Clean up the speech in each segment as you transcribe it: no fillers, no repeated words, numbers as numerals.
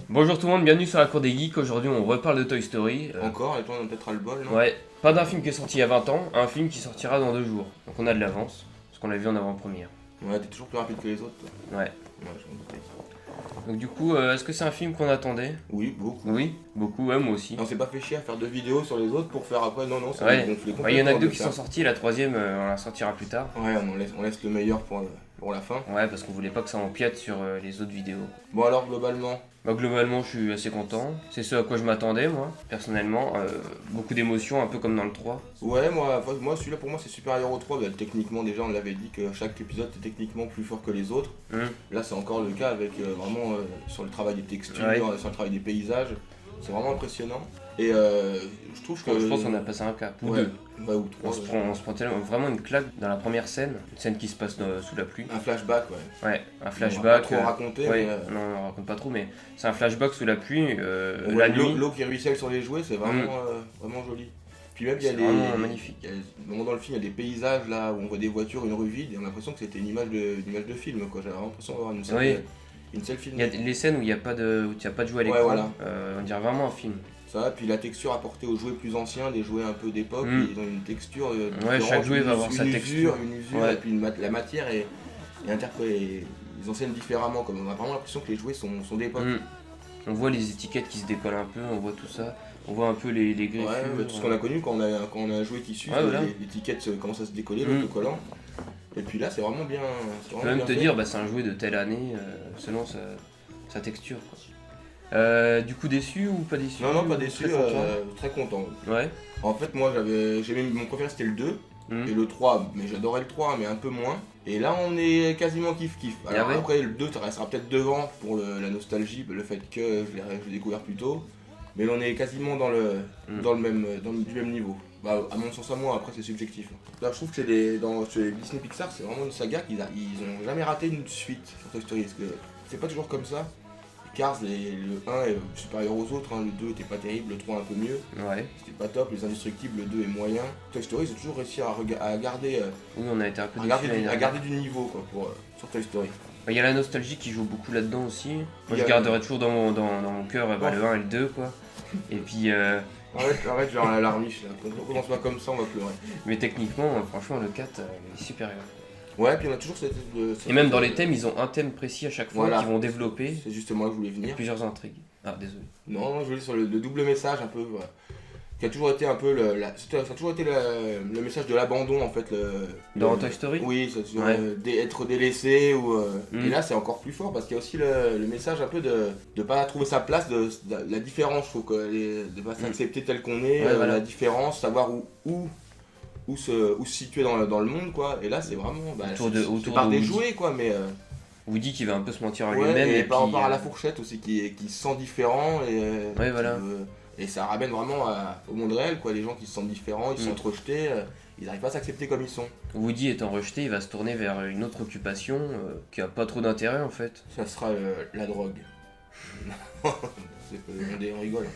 Bonjour tout le monde, bienvenue sur la cour des geeks. Aujourd'hui on reparle de Toy Story. Encore, et toi on a peut-être ras le bol, non? Ouais, pas d'un film qui est sorti il y a 20 ans, un film qui sortira dans 2 jours. Donc on a de l'avance, parce qu'on l'a vu en avant-première. Ouais, t'es toujours plus rapide que les autres, toi. Ouais. Ouais, je m'en doutais. Donc du coup, est-ce que c'est un film qu'on attendait? Oui, beaucoup. Oui, beaucoup, ouais, moi aussi. On s'est pas fait chier à faire 2 vidéos sur les autres pour faire après, non, ça Ouais, nous gonflait il y en a que complètement 2 de qui ça. sont sortis, la troisième on la sortira plus tard. Ouais, on laisse le meilleur pour la fin. Ouais, parce qu'on voulait pas que ça empiète sur les autres vidéos. Bon alors, globalement, Bah globalement je suis assez content, c'est ce à quoi je m'attendais moi, personnellement. Beaucoup d'émotions, un peu comme dans le 3. ouais, moi celui-là pour moi c'est supérieur au 3. Bah, techniquement, déjà on l'avait dit que chaque épisode était techniquement plus fort que les autres. Là c'est encore le cas avec vraiment sur le travail des textures, Ouais. sur le travail des paysages. C'est vraiment impressionnant. Et je trouve que. Je pense qu'on a passé un cap, ou ouais, deux. bah, ou 3. On se prend vraiment une claque dans la première scène, une scène qui se passe sous la pluie. Un flashback, ouais. Ouais, un On va flashback. pas trop raconter, ouais, mais. non, on raconte pas trop, mais c'est un flashback sous la pluie, On la voit nuit. l'eau qui ruisselle sur les jouets, c'est vraiment, vraiment joli. Puis même, il y a C'est des. vraiment magnifique. Il y a des moments dans le film, il y a des paysages là où on voit des voitures, une rue vide, et on a l'impression que c'était une image de film, quoi. J'avais l'impression d'avoir une Oui. seule Il y a film. les scènes où il n'y a pas de, où tu n'as pas de jouet à l'écran, Ouais, voilà. on dirait vraiment un film. Ça, puis la texture apportée aux jouets plus anciens, des jouets un peu d'époque, ils ont une texture. Ouais, différente, chaque jouet va avoir sa texture. Une usure, Ouais. et puis la matière est interprétée. Ils enseignent différemment, comme on a vraiment l'impression que les jouets sont d'époque. On voit les étiquettes qui se décollent un peu, on voit tout ça. On voit un peu les griffures. Ouais, mais tout ce qu'on a connu quand on a un jouet qui s'use, Ouais, voilà. l'étiquette commence à se décoller, l'autocollant. Et puis là, c'est vraiment bien. Tu peux même te dire, bah, c'est un jouet de telle année, selon sa texture. Quoi. Du coup, déçu ou pas déçu? Non, pas Ou déçu, très content très content. Ouais. En fait, moi, mon préféré c'était le 2 et le 3, mais j'adorais le 3, mais un peu moins. Et là, on est quasiment kiff-kiff. Alors ouais. après, le 2, ça restera peut-être devant pour la nostalgie, le fait que je l'ai découvert plus tôt. Mais là, on est quasiment du même niveau. Bah, à mon sens à moi, après c'est subjectif. Là, je trouve que chez les Disney Pixar, c'est vraiment une saga ils ont jamais raté une suite sur Toy Story. Parce que c'est pas toujours comme ça. Cars, le 1 est supérieur aux autres, le 2 était pas terrible, le 3 un peu mieux. Ouais. C'était pas top, les Indestructibles, le 2 est moyen. Toy Story, ils ont toujours réussi à garder, Oui, on a été un peu déçus l'année à dernière. garder du niveau quoi, sur Toy Story. Il y a la nostalgie qui joue beaucoup là-dedans aussi. Moi, Il y je a- garderai toujours dans mon cœur le 1 et le 2, quoi. Et puis, Arrête, genre la larmiche là. Quand on commence pas comme ça, on va pleurer. mais techniquement, franchement, le 4 il est supérieur. Ouais, puis on a toujours cette. Et même dans les thèmes, ils ont un thème précis à chaque fois Voilà. qu'ils vont développer. C'est justement là que je voulais Il y a venir. plusieurs intrigues. Ah, désolé. Non, je voulais sur le double message un peu. Qui a toujours été un peu ça a toujours été le message de l'abandon en fait. Dans Toy Story? Oui, ça, Ouais. être délaissé ou. Mm. Et là c'est encore plus fort parce qu'il y a aussi le message un peu de pas trouver sa place, de la différence, je trouve, de pas s'accepter tel qu'on est, Ouais, voilà. la différence, savoir où se situer dans le monde quoi. Et là c'est vraiment. Autour par de des Woody. jouets quoi, mais. Woody qui va un peu se mentir à Ouais, lui-même. et Et par puis, rapport à la fourchette aussi qui se sent différent et Ouais, voilà. et ça ramène vraiment au monde réel quoi, les gens qui se sentent différents, ils se sentent rejetés, ils n'arrivent pas à s'accepter comme ils sont. Woody étant rejeté, il va se tourner vers une autre occupation qui a pas trop d'intérêt en fait. Ça sera la drogue. On rigole.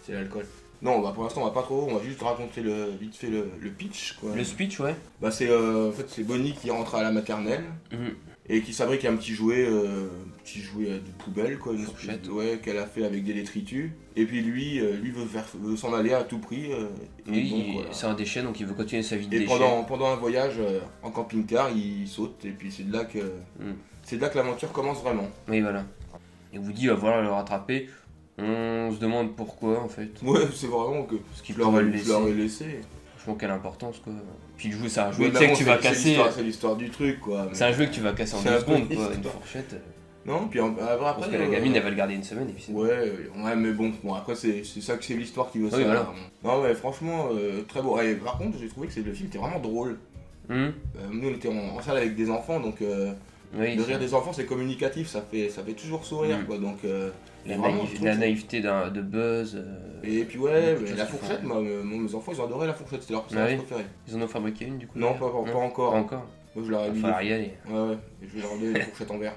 C'est l'alcool. Non, pour l'instant on va pas trop, on va juste raconter vite fait le pitch quoi. Le speech, ouais. Bah en fait c'est Bonnie qui rentre à la maternelle. Et qui fabrique un petit jouet de poubelle quoi, une Fourchette. ouais, qu'elle a fait avec des détritus. Et puis lui veut s'en aller à tout prix. Oui, donc, voilà. c'est un déchet donc il veut continuer sa vie de Et déchet. pendant un voyage en camping-car, il saute et puis c'est de là que l'aventure commence vraiment. Oui, voilà. Et Woody va vouloir le rattraper. On se demande pourquoi en fait. Ouais, c'est vraiment que Parce qu'il je l'aurais laissé. Franchement, quelle importance quoi. Puis le jouet, c'est un Ouais, jouet mais tu sais bon, que tu vas c'est casser. C'est l'histoire du truc quoi. C'est un jouet que tu vas casser en C'est 2 un peu secondes quoi. l'histoire. Une fourchette. Non, puis après. Parce que la gamine elle va le garder une semaine et puis c'est bon. Ouais, mais bon, après c'est ça que c'est l'histoire qui veut ça. voilà. Non, ouais, franchement, très beau. Et par contre, j'ai trouvé que le film était vraiment drôle. Nous, on était en salle avec des enfants, donc Oui, le rire des enfants, c'est communicatif, ça fait toujours sourire, quoi. Donc, la naïveté de Buzz. et puis, ouais, beaucoup de mais la choses qui fourchette, font mes enfants, ils ont adoré la fourchette, c'était leur Ah personnage oui. préféré. Ils en ont fabriqué une du coup? Non, d'ailleurs pas encore. Pas encore. Moi, je leur ai Il mis. va falloir y aller. Ouais, je vais leur donner la fourchette en verre.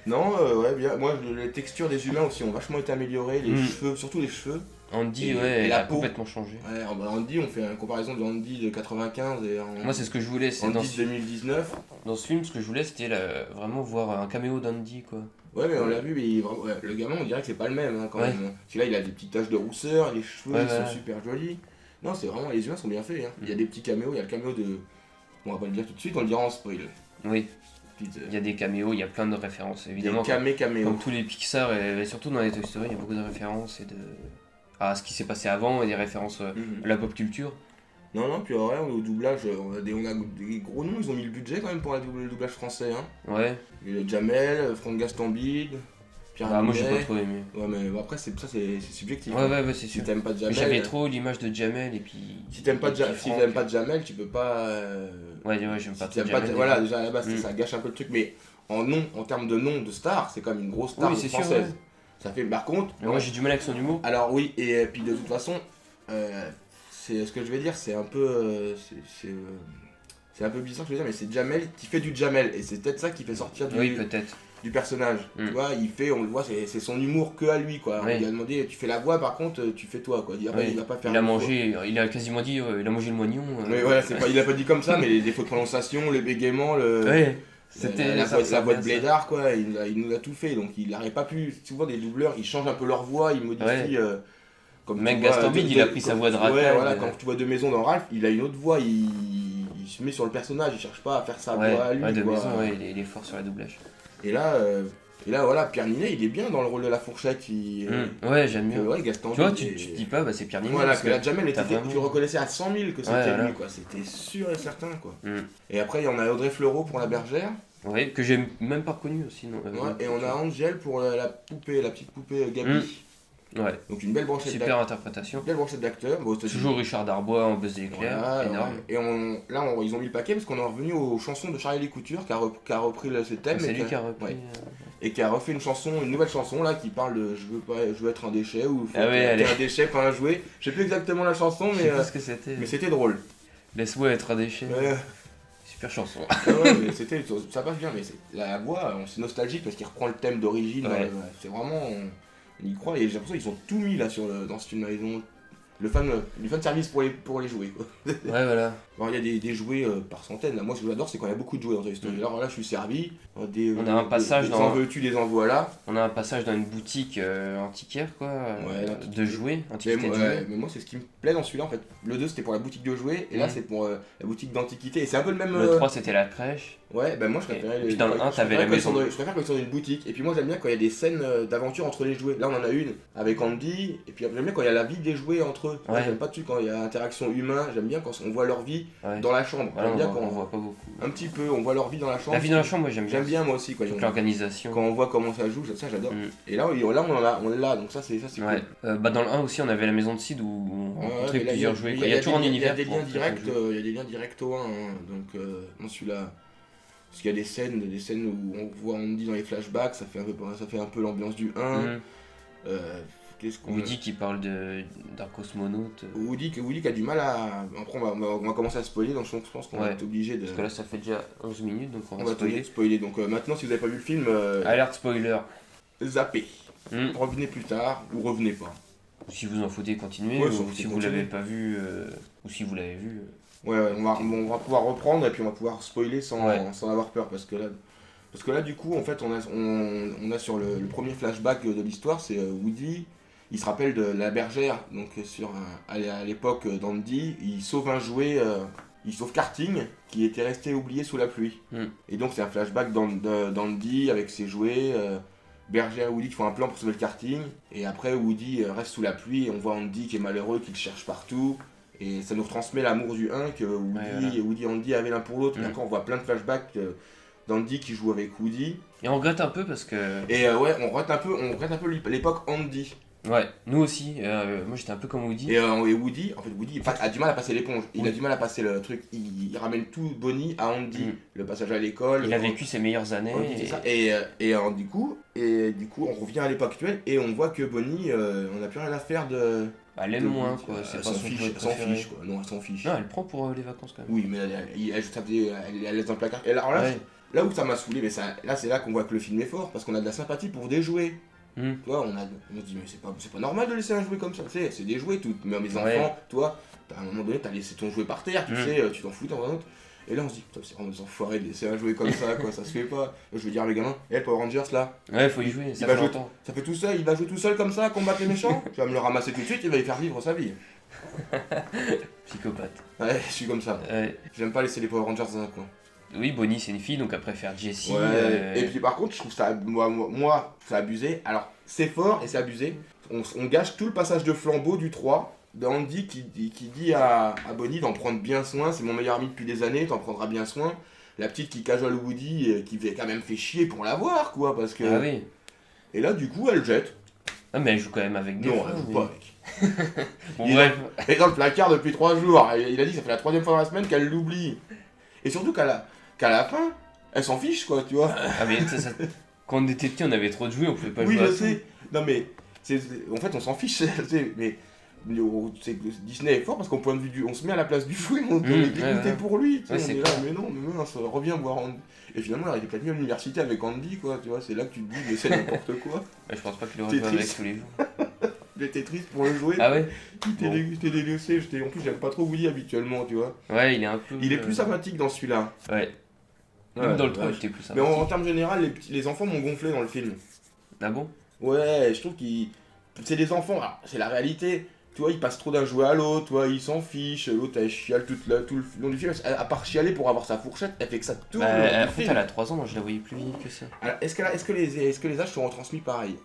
Non, ouais, bien. Moi, les textures des humains aussi ont vachement été améliorées, les cheveux, surtout les cheveux. Andy, Et- ouais, et elle la a peau. complètement changé. Ouais, Andy, on fait une comparaison de Andy de 95 et Moi, c'est ce que je voulais, c'est Andy de 2019. dans ce film, ce que je voulais, c'était vraiment voir un caméo d'Andy, quoi. Ouais, mais on l'a vu, mais ouais, le gamin, on dirait que c'est pas le même quand Ouais. même. Parce que là, il a des petites taches de rousseur, les cheveux, Ouais, ils sont ouais. super jolis. Non, c'est vraiment, les humains sont bien faits. Il y a des petits caméos, il y a le caméo de. On va pas le dire tout de suite, on le dira en spoil. Oui, Petite, il y a des caméos, il y a plein de références, évidemment. des caméos. Comme tous les Pixar, et surtout dans les Toy Story, il y a beaucoup de références à ce qui s'est passé avant et des références Mhm. à la pop culture. Non, non, puis ouais, au doublage, on a des gros noms, ils ont mis le budget quand même pour le doublage français. Ouais, Il y a Jamel, Franck Gastambide, Pierre bah, moi j'ai Ninet. pas trop aimé. Ouais, mais après, c'est subjectif. Ouais, ouais, c'est Si sûr. t'aimes pas Mais Jamel. j'avais trop l'image de Jamel et puis. Si t'aimes pas, et puis si Franck. t'aimes pas Jamel, tu peux pas. Ouais, j'aime Si pas trop t'aimes pas Jamel. voilà, déjà à la base, Mm. ça gâche un peu le truc, mais en termes de nom de star, c'est quand même une grosse star Oui, c'est sûr, française. ouais. Ça fait, par contre. Mais moi j'ai du mal avec son humour. Alors, oui, et puis de toute façon, c'est ce que je vais dire, c'est un peu. C'est un peu bizarre ce que je veux dire, mais c'est Jamel qui fait du Jamel, et c'est peut-être ça qui fait sortir Oui, peut-être. du personnage. Mm. Tu vois, on le voit, c'est son humour que à lui, quoi. Oui. On lui a demandé, tu fais la voix, par contre, tu fais toi, quoi. Après, Oui. il va pas faire Il a une mangé, il a quasiment dit, il a mangé le moignon. Mais voilà, il a pas dit comme ça, mais les défauts de prononciation, le bégaiement, Ouais, c'était la ça, voix de ça. Blédard, quoi, il nous a tout fait. Donc il n'aurait pas pu. Souvent, des doubleurs, ils changent un peu leur voix, ils modifient. Ouais. Comme Mec tu vois, Gastambide, il a pris sa voix de Ouais, racaille. voilà, quand tu vois De Maison dans Ralph, il a une autre voix, il se met sur le personnage, il cherche pas à faire sa Ouais, voix à lui. ouais, de quoi. maison, ouais, il est fort sur la doublage. Et là, voilà, Pierre Ninet, il est bien dans le rôle de la fourchette. Ouais, j'aime bien. Ouais, Gaston. Tu vois, tu te dis pas, bah, c'est Pierre Ninet. Voilà, parce que la Jamel, t'as vraiment- tu reconnaissais à 100 000 que c'était Ouais, lui, voilà. quoi. C'était sûr et certain, quoi. Mm. Et après, il y en a Audrey Fleurot pour La Bergère. Ouais, que j'ai même pas reconnu aussi. Non, Ouais, et on a Angèle pour la petite poupée Gabi. Ouais, Donc une belle brochette super interprétation. d'acteurs. Bon, c'est- Toujours Richard Darbois en Buzz l'éclair, Voilà, énorme. ouais. Et ils ont mis le paquet parce qu'on est revenu aux chansons de Charlie Couture qui a repris ce thème C'est et lui qui a repris. ouais. Et qui a refait une nouvelle chanson là qui parle de je veux être un déchet ou faut Ah ouais, être elle est- un déchet, pas un jouet. Je sais plus exactement la chanson, Je mais, sais pas ce que c'était. mais c'était drôle. Laisse-moi être un déchet. Ouais. Super chanson. Ouais, mais ça passe bien, mais la voix, c'est nostalgique parce qu'il reprend le thème d'origine. Ouais. C'est vraiment, on y croit et j'ai l'impression qu'ils ont tout mis là dans ce film. Ils ont le fan service pour les jouets. Quoi. Ouais, voilà. Alors, il y a des jouets par centaines. Là. Moi, ce que j'adore, c'est quand il y a beaucoup de jouets dans Toy Story. Alors là, je suis servi. On a un passage des dans- en veux-tu, des en voilà. On a un passage dans une boutique antiquaire, quoi, de jouets, Mais antiquité de moi, jouets. mais moi, c'est ce qui me plaît dans celui-là. En fait, le 2 c'était pour la boutique de jouets et là, Mhm. c'est pour la boutique d'antiquité. Et c'est un peu le même. Le 3, c'était la crèche. Ouais, ben moi je préférais. puis dans le un, t'avais la maison. Je préfère quand ils sont dans une boutique. Et puis moi j'aime bien quand il y a des scènes d'aventure entre les jouets. Là on en a une avec Andy. Et puis j'aime bien quand il y a la vie des jouets entre eux. Moi, Ouais. j'aime pas dessus quand il y a interaction humain. J'aime bien quand on voit leur vie Ouais. dans la chambre. Voilà, J'aime bien quand on voit pas beaucoup. un petit peu on voit leur vie dans la chambre. La vie dans la chambre, moi j'aime bien. J'aime bien moi aussi quoi. Toute l'organisation. Quand on voit comment ça joue, ça j'adore. Mm. Et là on l'a donc ça c'est Ouais. cool. Bah dans le 1 aussi, on avait la maison de Sid où on Ouais, rencontrait mais là, plusieurs jouets. mais quoi. Il y a toujours un univers. Il y a des pour liens faire directs, jouer. il y a des liens directs au 1, donc dans celui-là. Parce qu'il y a des scènes où on voit Andy dans les flashbacks, ça fait un peu l'ambiance du 1. Mm. Qu'est-ce qu'on Woody qui parle d'un cosmonaute. Woody qui a du mal à. Après on va commencer à spoiler, donc je pense qu'on va Ouais. être obligé de. Parce que là, ça fait déjà 11 minutes, donc on On va va spoiler. spoiler. Donc maintenant si vous n'avez pas vu le film, Alerte spoiler. zappez. Mm. Revenez plus tard ou revenez pas. Ou si vous en foutez, continuez. Ouais, ou s'en si foutez, vous continuez. l'avez pas vu, ou si vous l'avez vu. Ouais, on va pouvoir reprendre et puis on va pouvoir spoiler sans Ouais. avoir peur parce que là du coup en fait on a sur le premier flashback de l'histoire c'est Woody, il se rappelle de la bergère donc à l'époque d'Andy, il sauve un jouet, il sauve Karting qui était resté oublié sous la pluie. Mm. Et donc c'est un flashback d'Andy avec ses jouets, Bergère et Woody qui font un plan pour sauver le karting et après Woody reste sous la pluie et on voit Andy qui est malheureux, qui le cherche partout. Et ça nous retransmet l'amour du 1 que Woody et Andy avaient l'un pour l'autre. Mm. Et après, on voit plein de flashbacks d'Andy qui joue avec Woody. Et on regrette un peu parce que. Et ouais, on regrette un peu l'époque Andy. Ouais, nous aussi. Moi j'étais un peu comme Woody. Et Woody, en fait, Woody a du mal à passer l'éponge. Il Oui. a du mal à passer le truc. Il ramène tout Bonnie à Andy. Mm. Le passage à l'école. Il a vécu ses meilleures années. Andy, c'est et- ça. Du coup, on revient à l'époque actuelle et on voit que Bonnie, on n'a plus rien à faire de. Bah, elle aime de moins Woody. quoi. C'est Elle pas s'en son fiche, jouet elle s'en préféré. fiche quoi. Non, elle s'en fiche. Non, elle prend pour les vacances quand même. Oui, mais elle laisse dans le placard. Et alors là, Ouais. là où ça m'a saoulé, mais là c'est là qu'on voit que le film est fort, parce qu'on a de la sympathie pour des jouets. Hmm. Tu vois, on se dit, mais c'est pas normal de laisser un jouet comme ça. Tu sais, c'est des jouets, tout. Mais mes enfants, Ouais. toi, à un moment donné, t'as laissé ton jouet par terre, tu Hmm. sais, tu t'en fous, t'en vas un autre. Et là, on se dit, putain, c'est vraiment des enfoirés de laisser un jouet comme ça, quoi, ça se fait pas. Je veux dire à mes gamins, Power Rangers là, Ouais, faut y jouer, ça va fait jouer- longtemps. ça fait tout seul, il va jouer tout seul comme ça, combattre les méchants. Tu vas me le ramasser tout de suite, il va y faire vivre sa vie. Psychopathe. Ouais, je suis comme ça. Ouais. J'aime pas laisser les Power Rangers dans un coin. Oui, Bonnie c'est une fille, donc elle préfère Jessie. Ouais, et puis par contre, je trouve ça, moi c'est abusé. Alors, c'est fort et c'est abusé. On gâche tout le passage de flambeau du 3 de Andy qui dit à Bonnie d'en prendre bien soin. C'est mon meilleur ami depuis des années, t'en prendras bien soin. La petite qui cajole Woody, qui fait quand même fait chier pour l'avoir, quoi, parce que... Ah oui. Et là, du coup, elle jette. Ah, mais elle joue quand même avec des Non, fois, elle joue mais- pas avec. Bon, Il bref. Elle est dans le placard depuis 3 jours. Il a dit que ça fait la 3ème fois dans la semaine qu'elle l'oublie. Et surtout qu'à la fin, elle s'en fiche, quoi, tu vois. Ah, mais quand on était petit, on avait trop de jouets, on pouvait pas Oui, jouer à je tout. sais. Non, mais en fait, on s'en fiche. C'est que Disney est fort parce qu'au point de vue on se met à la place du jouet, on est dégoûté ouais. pour lui. Tu sais, Ouais, on c'est est là, clair. mais non, reviens voir Andy. Et finalement, il était peut-être mieux à l'université avec Andy, quoi. Tu vois, c'est là que tu te dis, mais c'est n'importe quoi. Ouais, je pense pas qu'il aurait T'es joué avec triste. tous les jours. J'étais triste pour le jouer. Ah ouais. J'étais délaissé. En plus, j'aime pas trop Woody habituellement, tu vois. Ouais, il est un peu. Il est plus sympathique dans celui-là. Ouais. Ouais, Même dans le ouais. 3, il était plus Mais sympa. en termes général, les enfants m'ont gonflé dans le film. Ah bon? Ouais, je trouve qu'ils. C'est des enfants, alors, c'est la réalité. Tu vois, ils passent trop d'un jouet à l'autre, tu vois, ils s'en fichent. L'autre, elle chiale tout le long du film. À part chialer pour avoir sa fourchette, elle fait que ça tout le long Bah, en du fait, film. elle a 3 ans, moi je la voyais plus vieille que ça. Alors, est-ce que les âges sont retransmis pareil?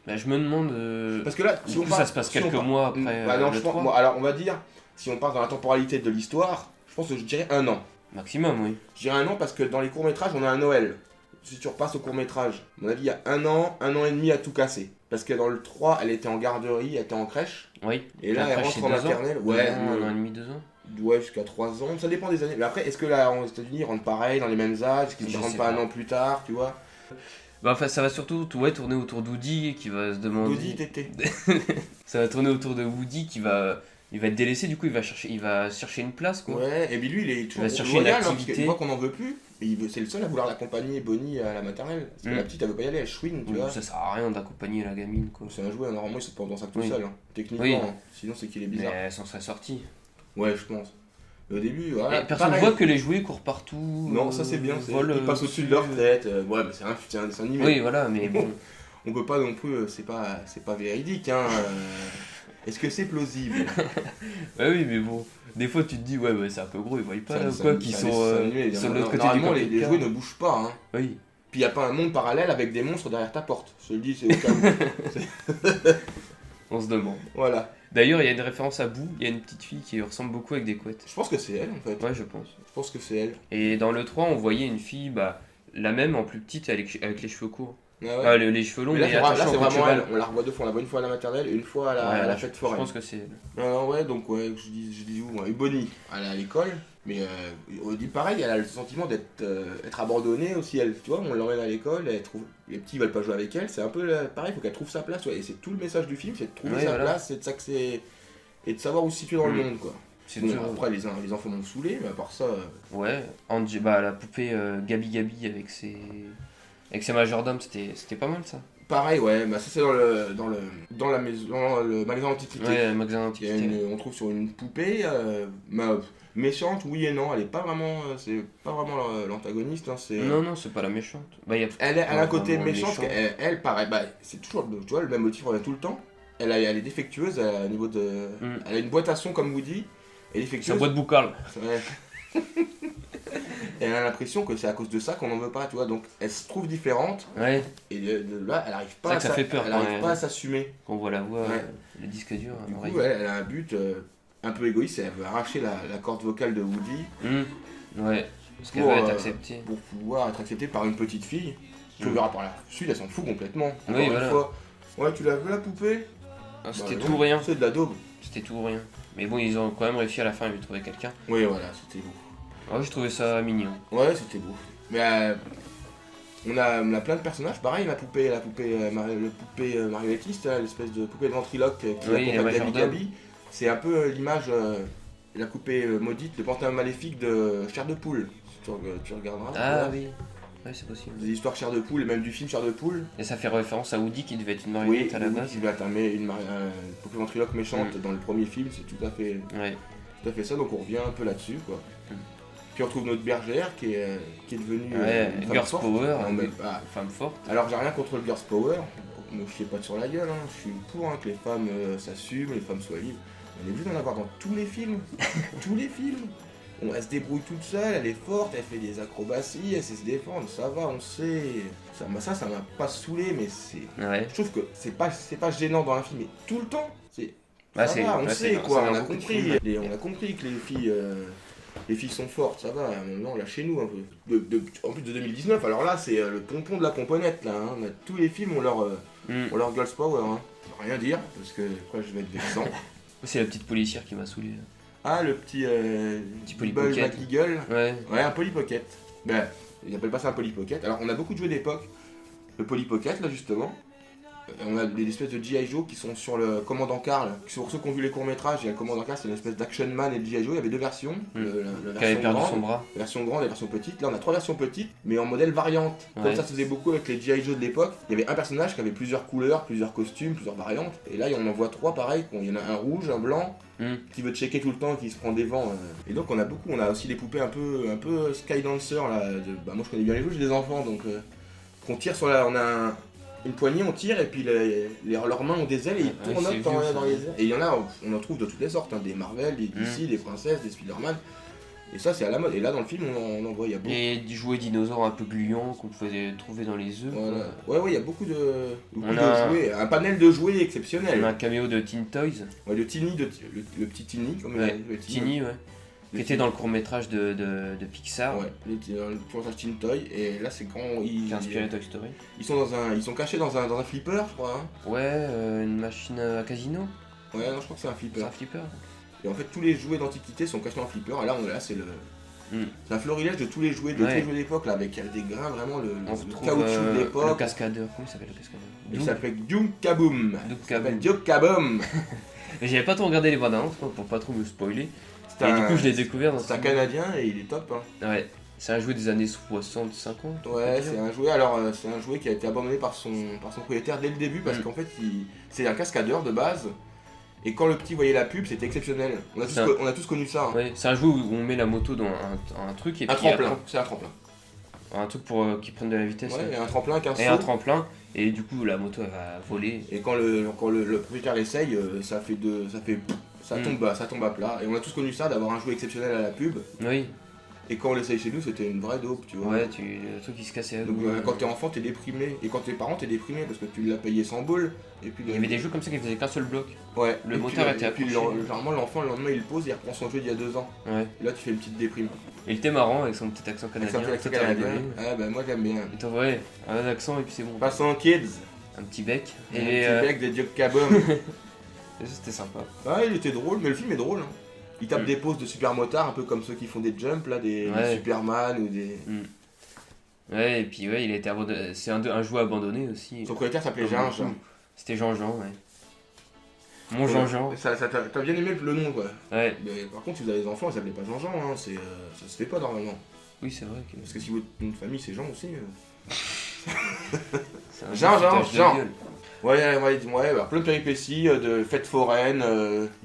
Bah, je me demande. Parce que là, Du si on coup, part- ça se passe si on quelques part- mois après Bah non, le je pense. 3. Bon, alors, on va dire, si on part dans la temporalité de l'histoire, je pense que je dirais 1 an. Maximum, oui. Je dirais 1 an parce que dans les courts-métrages, on a un Noël. Si tu repasses au court-métrage, à mon avis, il y a 1 an et demi à tout casser. Parce que dans le 3, elle était en garderie, elle était en crèche. Oui. Et là, elle Après, rentre c'est en 2 ans. maternelle. 2 Ouais, ans, 1 an et demi, 2 ans. ouais, jusqu'à 3 ans. Ça dépend des années. Mais après, est-ce que là, aux États-Unis, ils rentrent pareil, dans les mêmes âges? Est-ce qu'ils Je ne rentrent sais pas pas. 1 an plus tard, tu vois? Bah, enfin, ça va surtout tourner autour d'Woody qui va se demander. Dodi, tété. Ça va tourner autour de Woody qui va. Il va être délaissé, du coup, il va chercher une place, quoi. Ouais, et puis lui, il est toujours va chercher loyal, une parce activité. qu'il voit qu'on n'en veut plus. Et c'est le seul à vouloir l'accompagner, Bonnie, à la maternelle. Parce que Mm. la petite, elle veut pas y aller, elle chouine, tu Oui, vois. ça sert à rien d'accompagner la gamine, quoi. C'est un jouet, normalement, il se porte dans ça tout Oui. seul, hein, techniquement. Oui. Hein. Sinon, c'est qu'il est Mais bizarre. elle s'en serait sortie. Ouais, je pense. Mais au début, voilà. Et personne ne pareil. voit que les jouets courent partout. Non, ça c'est bien, volent, ils passent au-dessus de leur tête. Ouais, mais c'est un dessin animé. Oui, voilà, mais bon. On peut pas non plus, c'est pas véridique, hein. Est-ce que c'est plausible? Ouais, oui, mais bon. Des fois, tu te dis, ouais, c'est un peu gros, ils voient pas, ou quoi, qu'ils sont sur l'autre côté du Normalement, les camping-car. jouets ne bougent pas, hein. Oui. Puis y a pas un monde parallèle avec des monstres derrière ta porte. Je te le dis, c'est au cas où. On se demande. Voilà. D'ailleurs, il y a une référence à Boo, il y a une petite fille qui ressemble beaucoup avec des couettes. Je pense que c'est elle, en fait. Ouais, je pense. Je pense que c'est elle. Et dans le 3, on voyait une fille, bah, la même en plus petite avec les cheveux courts. Ah ouais. Ah, les cheveux longs, Mais là, mais c'est attachés là, c'est en queue de vraiment cheval. elle. On la revoit 2 fois. On la voit une fois à la maternelle et une fois à la, Ouais, à la là, fête je foraine. pense que c'est elle. Non, non, ouais, donc ouais, je dis où moi? Et Bonnie, elle est à l'école, mais on dit pareil, elle a le sentiment d'être être abandonnée aussi. Elle, tu vois, on l'emmène à l'école, elle trouve, les petits veulent pas jouer avec elle, c'est un peu pareil, il faut qu'elle trouve sa place. Ouais, et c'est tout le message du film, c'est de trouver Ouais, sa voilà. place, c'est de s'axer et de savoir où se situer dans le monde, quoi. C'est Bon, dur. après, les enfants m'ont saoulé, mais à part ça. Ouais, bah, la poupée Gabi Gabi avec ses majordomes, c'était pas mal ça. Pareil, ouais, bah ça c'est dans la maison, dans le magasin d'antiquité. Ouais, magasin Il y a d'antiquité. on trouve sur une poupée méchante, oui et non, elle est pas vraiment, c'est pas vraiment l'antagoniste, hein, c'est. Non, c'est pas la méchante. Bah, Elle a un côté vraiment méchant, parce méchant. qu'elle pareil, bah, c'est toujours, tu vois, le même motif revient tout le temps. Elle est défectueuse au niveau de. Mm. Elle a une boîte à son comme Woody, elle est C'est défectueuse. un boîte boucale. Ouais. Et elle a l'impression que c'est à cause de ça qu'on en veut pas, tu vois, donc elle se trouve différente, Ouais, et là, elle arrive pas, C'est vrai que ça fait peur elle quand arrive même. pas à s'assumer. quand on voit la voix, Ouais. le disque dur. Du l'oreille. coup, elle a un but un peu égoïste, elle veut arracher la corde vocale de Woody Ouais, parce qu'elle Pour, va être euh, acceptée. pour pouvoir être acceptée par une petite fille. Tu le Mm. verras par la suite, elle s'en fout complètement. Oui, Encore une voilà. fois. Ouais, tu l'as vu la poupée? Ah, c'était Bah, tout non, ou rien. C'est de la daube. C'était tout ou rien. Mais bon, ils ont quand même réussi à la fin à lui trouver quelqu'un. Oui, voilà, c'était beau. Ah, j'ai trouvé ça mignon. Ouais, c'était beau. Mais on a plein de personnages, pareil, la poupée marionnettiste, là, l'espèce de poupée de ventriloque qui Oui, accompagne les Gabi majordomes. Gabi. C'est un peu l'image, la poupée maudite, le pantin maléfique de Chair de Poule. Tu regarderas. tu Ah vois. oui. Ouais, c'est possible. Des histoires Chair de Poule, et même du film Chair de Poule. Et ça fait référence à Woody qui devait être une Oui, marionnette à la base. qui va t'amener une Pokémon Triloque méchante dans le premier film, c'est tout à fait ça, donc on revient un peu là-dessus, quoi. Puis on retrouve notre bergère qui est devenue une femme Girls forte. Power, Femme forte. Alors j'ai rien contre le Girls Power, me chiez pas sur la gueule, hein. Je suis pour que les femmes s'assument, les femmes soient libres. On est obligé d'en avoir dans tous les films. Tous les films. Elle se débrouille toute seule, elle est forte, elle fait des acrobaties, elle sait se défendre, ça va, on sait. Ça m'a pas saoulé, mais c'est. Ouais. Je trouve que c'est pas gênant dans un film, mais tout le temps. Bah, ça va, on sait quoi, on a beaucoup de compris. films. On a compris que les filles sont fortes, ça va, maintenant lâchez-nous un peu. En plus de 2019, alors là c'est le pompon de la pomponnette là, hein. Tous les films ont leur girls power, hein. Je vais rien dire, parce que quoi je vais être vexant. C'est la petite policière qui m'a saoulé. Ah, le petit Polly Bull Pocket. McEagle. Ouais. Ouais, un Polly Pocket. Ben, ils appellent pas ça un Polly Pocket. Alors, on a beaucoup de jeux d'époque. Le Polly Pocket, là, justement. On a des espèces de G.I. Joe qui sont sur le Commandant Karl. Sur ceux qui ont vu les courts-métrages, il y a le Commandant Karl, c'est une espèce d'Action Man et de G.I. Joe. Il y avait deux versions. Qui avait perdu son bras. La version grande et la version petite. Là, on a trois versions petites, mais en modèle variante. Comme ça se faisait beaucoup avec les G.I. Joe de l'époque. Il y avait un personnage qui avait plusieurs couleurs, plusieurs costumes, plusieurs variantes. Et là, on en voit trois pareil. Il y en a un rouge, un blanc, qui veut checker tout le temps, qui se prend des vents. Et donc, on a aussi des poupées un peu Skydancer. Là, moi, je connais bien les jeux, j'ai des enfants, donc qu'on tire sur la. On a une poignée, on tire, et puis leurs mains ont des ailes et ils tournent dans les airs. Et il y en a, on en trouve de toutes les sortes, hein, des Marvel, des DC, des princesses, des Spider-Man. Et ça, c'est à la mode. Et là, dans le film, on en voit, il y a beaucoup. Et du jouet dinosaures un peu gluants qu'on pouvait trouver dans les œufs. Voilà. Ouais, il y a beaucoup de jouets. Un panel de jouets exceptionnel. On a un caméo de Teen Toys. Ouais, le petit Tiny, comme le Tiny, ouais. Qui était dans le court-métrage de Pixar. Ouais, le court-métrage Teen Toy. Et là, c'est grand. Qui a inspiré Toy Story. Ils sont cachés dans un flipper, je crois. Hein. Ouais, une machine à casino. Ouais, non, je crois que c'est un flipper. C'est un flipper. Et en fait, tous les jouets d'antiquité sont cachés dans un flipper. Et là, c'est c'est un florilège de tous les jouets, tous les jouets d'époque, là, avec des grains, vraiment, le caoutchouc de l'époque. Le cascadeur, comment il s'appelle le cascadeur? Il s'appelle Duke Kaboom. Duke Kaboom. Mais j'avais pas trop regardé les bandes annonces pour pas trop me spoiler. Et du coup, je l'ai découvert dans C'est un Canadien et il est top. Hein. Ouais, c'est un jouet des années 60-50. Ouais, c'est un jouet. Alors, c'est un jouet qui a été abandonné par son propriétaire dès le début parce qu'en fait, c'est un cascadeur de base. Et quand le petit voyait la pub, c'était exceptionnel. On a tous connu ça. Hein. Ouais, c'est un jouet où on met la moto dans un truc et puis. C'est un tremplin. Un truc pour qu'ils prennent de la vitesse. Ouais, et un tremplin qu'un saut. Et un tremplin. Et du coup, la moto elle va voler. Et quand le propriétaire l'essaye, ça tombe à plat. Et on a tous connu ça, d'avoir un jouet exceptionnel à la pub. Oui. Et quand on l'essaye chez nous, c'était une vraie dope, tu vois. Ouais, le truc qui se cassait à Donc quand t'es enfant, t'es déprimé. Et quand t'es parent, t'es déprimé parce que tu l'as payé 100 boules. Et puis il y avait des jeux comme ça qui faisaient qu'un seul bloc. Ouais. Le moteur était accroché. Et puis généralement, l'enfant, le lendemain, il pose et il reprend son jeu d'il y a 2 ans. Ouais. Et là, tu fais une petite déprime. Il était marrant avec son petit accent canadien. Ah bah moi, j'aime bien. Et toi, ouais, un accent et puis c'est bon. Passons kids. Un petit bec. Un petit bec de Duke Kaboom. C'était sympa. Ouais, il était drôle, mais le film est drôle. Hein. Il tape des poses de super motards, un peu comme ceux qui font des jumps, là, des Superman ou des. Ouais, et puis ouais, il a été abandonné. C'est un jouet abandonné aussi. Son propriétaire s'appelait Jean-Jean. C'était Jean-Jean, ouais. Mon Jean-Jean. T'as bien aimé le nom, quoi. Ouais. Mais par contre, si vous avez des enfants, ça s'appelait pas Jean-Jean, hein. Ça se fait pas normalement. Oui, c'est vrai. Parce que si votre nom de famille c'est Jean aussi. Jean. Ouais, plein de péripéties, de fêtes foraines.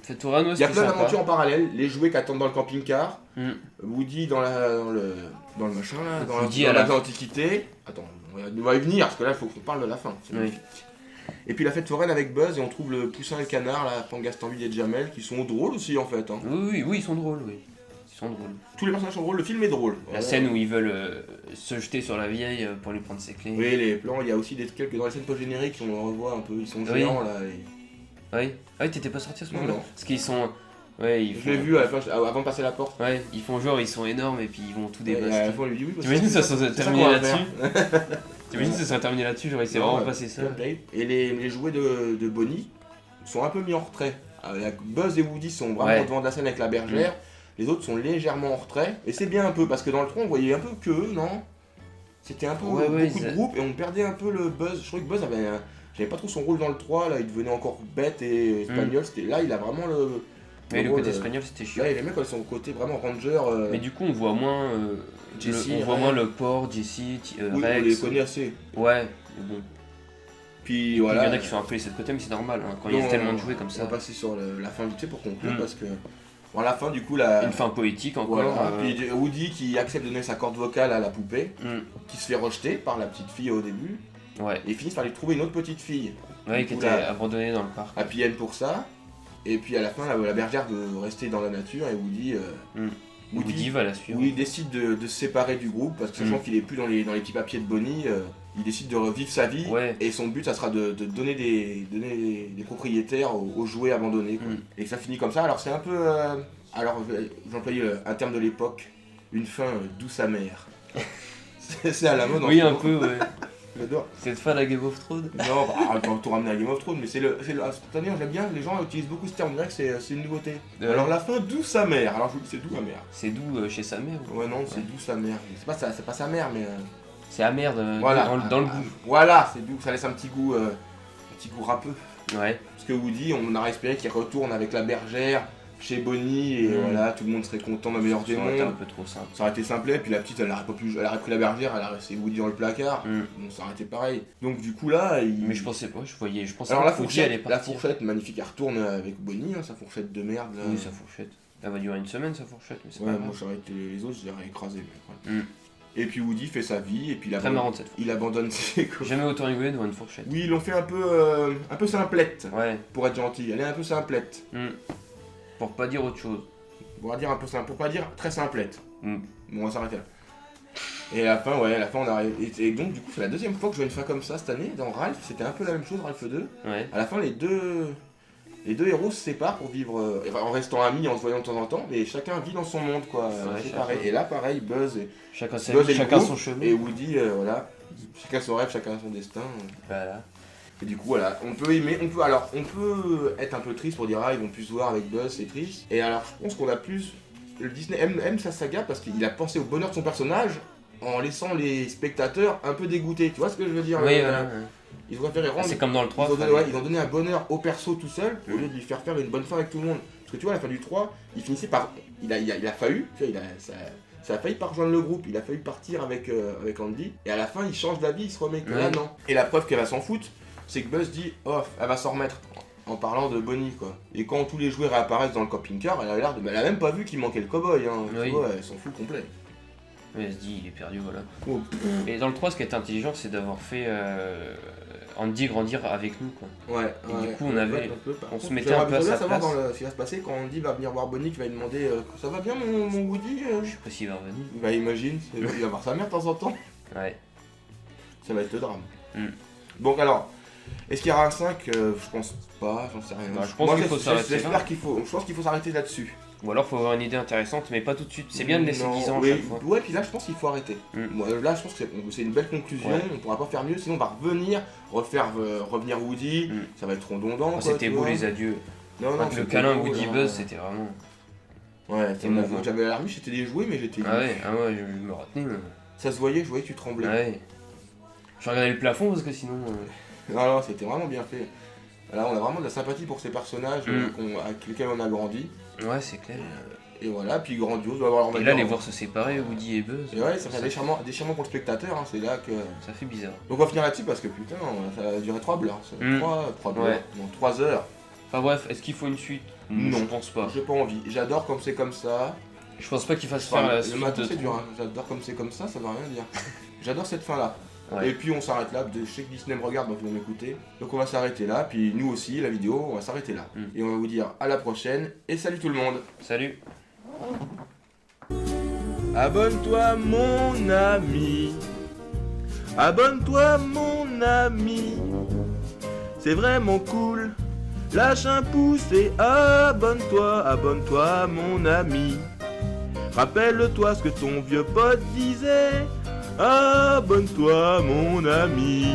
Fêtes foraines, il y a plein d'aventures en parallèle. Les jouets qui attendent dans le camping-car. Woody dans le machin là, dans l'Antiquité. Attends, on va y venir parce que là il faut qu'on parle de la fin. Oui. Et puis la fête foraine avec Buzz et on trouve le poussin et le canard, là, Pangastambi et Jamel, qui sont drôles aussi en fait. Hein. Oui, ils sont drôles, oui. Ils sont drôles. Tous les personnages sont drôles, le film est drôle. La scène où ils veulent se jeter sur la vieille pour lui prendre ses clés. Oui, les plans, il y a aussi quelques dans les scènes post-génériques, on le revoit un peu, ils sont géants là. Oui. Ah oui, t'étais pas sorti à ce moment-là. Non. Parce qu'ils sont. Ouais, je l'ai vu à la fin, avant de passer la porte. Ouais, ils font genre, ils sont énormes et puis ils vont tout dépasser. À la fin, on lui dit oui. T'imagines ça serait terminé là-dessus? T'imagines ça serait terminé là-dessus, genre il s'est vraiment passé ça. Et les jouets de Bonnie sont un peu mis en retrait. Buzz et Woody sont vraiment devant de la scène avec la bergère. Les autres sont légèrement en retrait. Et c'est bien un peu, parce que dans le 3 on voyait un peu que non. C'était un peu beaucoup de groupes et on perdait un peu le Buzz. Je trouvais que Buzz j'avais pas trop son rôle dans le 3, là il devenait encore bête et espagnol. Là il a vraiment Mais le gros, côté espagnol, c'était chiant. Là, les mecs, ils sont au côté vraiment ranger. Mais du coup, on voit moins. Jesse, on voit moins le port, Jesse, oui, on Rex. les connaît assez. Ouais, mais bon. Puis Il voilà. y en a qui sont appelés de cette côté, mais c'est normal, hein, quand il y a tellement de jouets comme On ça. va passer sur la fin vite fait pour conclure Mm. parce que. Bon, à la fin, du coup, la. Une fin poétique encore. Voilà. Puis Woody qui accepte de donner sa corde vocale à la poupée, Mm. qui se fait rejeter par la petite fille au début, Ouais, et ils finissent par lui trouver une autre petite fille. ouais, Du qui coup, était là, abandonné dans le parc. Happy End pour ça. Et puis à la fin, la bergère veut rester dans la nature et Woody. Woody va la suivre. Woody décide de se séparer du groupe parce que sachant qu'il est plus dans les petits papiers de Bonnie, il décide de revivre sa vie. Ouais. Et son but, ça sera de donner des propriétaires aux jouets abandonnés. Quoi. Mm. Et que ça finit comme ça. Alors c'est un peu. Alors j'emploie un terme de l'époque, une fin douce amère. c'est à la mode. Oui, en ce un moment. peu, ouais. J'adore. Cette fin à Game of Thrones. Non, on va tout ramener à Game of Thrones, mais c'est le instantané, j'aime bien, les gens utilisent beaucoup ce terme, on dirait que c'est une nouveauté. Ouais. Alors la fin douce amère, alors je vous dis c'est doux amère. C'est doux chez sa mère. Ouais non, c'est douce amère. C'est pas sa mère, mais C'est amer voilà. dans le goût. Voilà, c'est doux, ça laisse un petit goût râpeux. Ouais. Parce que Woody, on aurait espéré qu'il retourne avec la bergère chez Bonnie et voilà, tout le monde serait content, le meilleur des Ça aurait été un mondes. peu trop simple. Ça aurait été simplet, puis la petite elle aurait pris la bergère, elle aurait laissé Woody dans le placard. Mm. Donc ça aurait été pareil. Donc du coup là, Mais je pensais pas, je pensais alors pas la que Woody allait partir. fourchette magnifique, elle retourne avec Bonnie, hein, sa fourchette de merde là. Oui, sa fourchette. Elle va durer une semaine, sa fourchette, mais c'est Ouais, pas moi grave. j'aurais été les autres, je les aurais écrasés. Mm. Et puis Woody fait sa vie, et puis Très marrante cette fois. il abandonne ses J'ai jamais autant rigolé devant une fourchette. Oui, ils l'ont fait un peu simplette, Ouais. pour être gentil. Elle est un peu simplette. Mm. Pour pas dire autre chose. On va dire un peu simple, pour pas dire très simplette. Mm. Bon, on va s'arrêter là. Et à la fin, on arrive. Et donc, du coup, c'est la deuxième fois que je vois une fin comme ça cette année. Dans Ralph, c'était un peu la même chose, Ralph 2. Ouais. À la fin, les deux héros se séparent pour vivre en restant amis, en se voyant de temps en temps, mais chacun vit dans son monde, quoi, Ouais, séparé. chacun. Et là, pareil, Buzz et Chacun sa Buzz vie, et le chacun groupe, son chemin. et Woody, voilà, chacun son rêve, chacun son destin. Voilà. Et du coup, voilà, on peut être un peu triste pour dire ah ils vont plus se voir avec Buzz, c'est triste. Et alors, je pense qu'on a plus le Disney aime sa saga parce qu'il a pensé au bonheur de son personnage en laissant les spectateurs un peu dégoûtés. Tu vois ce que je veux dire Oui, le- voilà. Ils ont préféré rendre. C'est comme dans le 3. Ils ont donné un bonheur au perso tout seul au lieu de lui faire une bonne fin avec tout le monde. Parce que tu vois, à la fin du 3, il finissait par. Il a failli, tu vois, ça a failli pas rejoindre le groupe, il a failli partir avec Andy, et à la fin il change d'avis, il se remet que là Ouais. non. Et la preuve qu'elle va s'en foutre, c'est que Buzz dit oh, elle va s'en remettre en parlant de Bonnie quoi. Et quand tous les jouets réapparaissent dans le camping-car, elle a l'air de. Elle a même pas vu qu'il manquait le cow-boy, hein. Oui. Tu vois, elle s'en fout complet. Mais elle se dit, il est perdu, voilà. Oh. Et dans le 3, ce qui est intelligent, c'est d'avoir fait Andy grandir avec nous, quoi. Ouais, Et du coup, on avait- Par on contre, se mettait j'aimerais un peu à bien sa savoir place. dans ce qui va se passer quand Andy va venir voir Bonnie qui va lui demander ça va bien mon Woody Je sais pas s'il va revenir. Bah imagine, il va voir sa mère de temps en temps. Ouais. Ça va être le drame. Mm. Donc alors, est-ce qu'il y aura un 5 Je pense pas, j'en sais rien. Bah, je pense qu'il faut s'arrêter là. J'espère qu'il faut. Je pense qu'il faut s'arrêter là-dessus. Ou alors, faut avoir une idée intéressante, mais pas tout de suite. C'est bien de laisser Non, 10 ans à oui, chaque fois. Ouais, puis là je pense qu'il faut arrêter. Mm. Moi, là je pense que c'est une belle conclusion, Ouais. on pourra pas faire mieux, sinon on va revenir Woody, Mm. ça va être redondant. Oh, quoi, c'était tu beau vois. les adieux. Non, non, Avec le c'était câlin beau, Woody là. Buzz, c'était vraiment. Ouais, c'était émouvant. j'avais la rue, c'était des jouets, mais j'étais. Ah ouais, je me retenais. Mais... Ça se voyait, je voyais que tu tremblais. Ah ouais. Je regardais le plafond parce que sinon. Non, non, c'était vraiment bien fait. Là, on a vraiment de la sympathie pour ces personnages avec lesquels on a grandi. Ouais, c'est clair. Et voilà, puis grandiose. Alors, on va Et là, dire- les voir se séparer, Woody et Buzz. Et ouais, ça fait un déchirement pour le spectateur, hein, c'est là que. Ça fait bizarre. Donc on va finir là-dessus parce que putain, ça a duré 3 heures. Mm. 3 heures. Enfin bref, est-ce qu'il faut une suite Non. Je pense pas. J'ai pas envie. J'adore comme c'est comme ça. Je pense pas qu'il fasse Enfin, faire la le suite matin de c'est dur, trois. hein. J'adore comme c'est comme ça veut rien dire. J'adore cette fin là. Ouais. Et puis on s'arrête là, je sais que Disney me regarde donc ils vont m'écouter. Donc on va s'arrêter là, puis nous aussi, la vidéo, on va s'arrêter là. Mm. Et on va vous dire à la prochaine et salut tout le monde. Salut. Abonne-toi mon ami. Abonne-toi mon ami. C'est vraiment cool. Lâche un pouce et abonne-toi mon ami. Rappelle-toi ce que ton vieux pote disait. Abonne-toi mon ami.